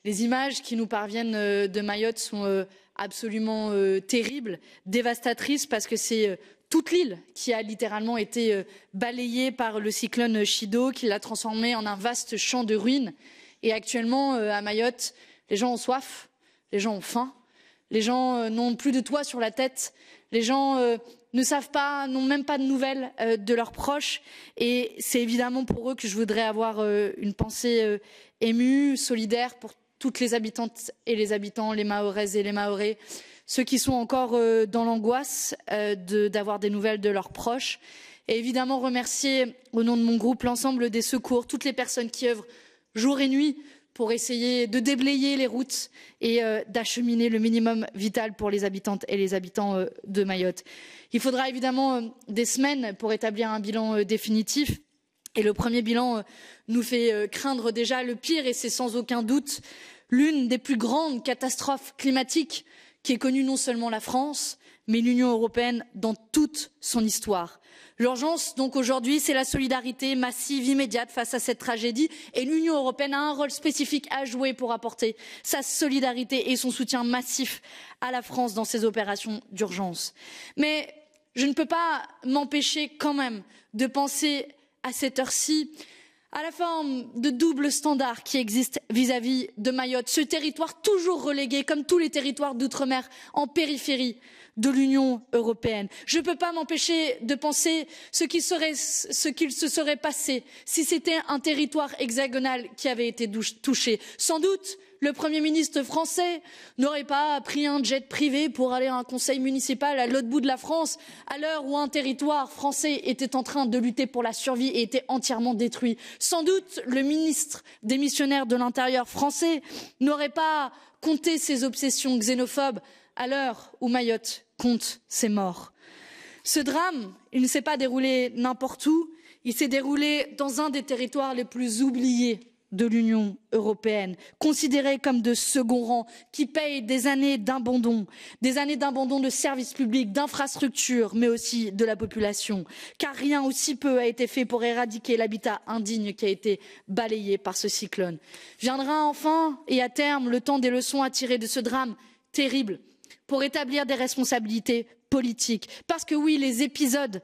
Les images qui nous parviennent de Mayotte sont absolument terribles, dévastatrices, parce que c'est toute l'île qui a littéralement été balayée par le cyclone Chido, qui l'a transformée en un vaste champ de ruines. Et actuellement, à Mayotte, les gens ont soif, les gens ont faim, les gens n'ont plus de toit sur la tête, les gens ne savent pas, n'ont même pas de nouvelles de leurs proches. Et c'est évidemment pour eux que je voudrais avoir une pensée émue, solidaire pour toutes les habitantes et les habitants, les Mahoraises et les Mahorais, ceux qui sont encore dans l'angoisse d'avoir des nouvelles de leurs proches. Et évidemment remercier au nom de mon groupe l'ensemble des secours, toutes les personnes qui œuvrent jour et nuit pour essayer de déblayer les routes et d'acheminer le minimum vital pour les habitantes et les habitants de Mayotte. Il faudra évidemment des semaines pour établir un bilan définitif. Et le premier bilan nous fait craindre déjà le pire, et c'est sans aucun doute l'une des plus grandes catastrophes climatiques qui ait connu non seulement la France, mais l'Union européenne dans toute son histoire. L'urgence, donc, aujourd'hui, c'est la solidarité massive, immédiate face à cette tragédie, et l'Union européenne a un rôle spécifique à jouer pour apporter sa solidarité et son soutien massif à la France dans ces opérations d'urgence. Mais je ne peux pas m'empêcher quand même de penser à cette heure-ci à la forme de double standard qui existe vis-à-vis de Mayotte, ce territoire toujours relégué, comme tous les territoires d'outre-mer, en périphérie de l'Union européenne. Je ne peux pas m'empêcher de penser ce qu'il se serait passé si c'était un territoire hexagonal qui avait été touché. Sans doute, le Premier ministre français n'aurait pas pris un jet privé pour aller à un conseil municipal à l'autre bout de la France, à l'heure où un territoire français était en train de lutter pour la survie et était entièrement détruit. Sans doute, le ministre démissionnaire de l'Intérieur français n'aurait pas compté ses obsessions xénophobes à l'heure où Mayotte compte ses morts. Ce drame, il ne s'est pas déroulé n'importe où, il s'est déroulé dans un des territoires les plus oubliés de l'Union européenne, considérés comme de second rang, qui payent des années d'abandon de services publics, d'infrastructures, mais aussi de la population, car rien aussi peu a été fait pour éradiquer l'habitat indigne qui a été balayé par ce cyclone. Viendra enfin et à terme le temps des leçons à tirer de ce drame terrible pour établir des responsabilités politiques, parce que oui, les épisodes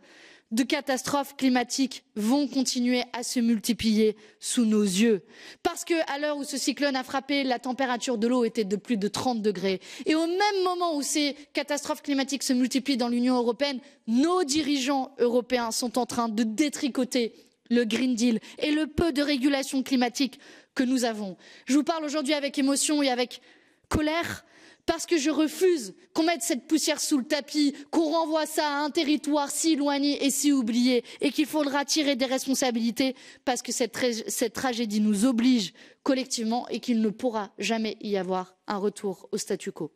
de catastrophes climatiques vont continuer à se multiplier sous nos yeux. Parce qu'à l'heure où ce cyclone a frappé, la température de l'eau était de plus de 30 degrés. Et au même moment où ces catastrophes climatiques se multiplient dans l'Union européenne, nos dirigeants européens sont en train de détricoter le Green Deal et le peu de régulation climatique que nous avons. Je vous parle aujourd'hui avec émotion et avec colère, parce que je refuse qu'on mette cette poussière sous le tapis, qu'on renvoie ça à un territoire si éloigné et si oublié, et qu'il faudra tirer des responsabilités parce que cette tragédie nous oblige collectivement et qu'il ne pourra jamais y avoir un retour au statu quo.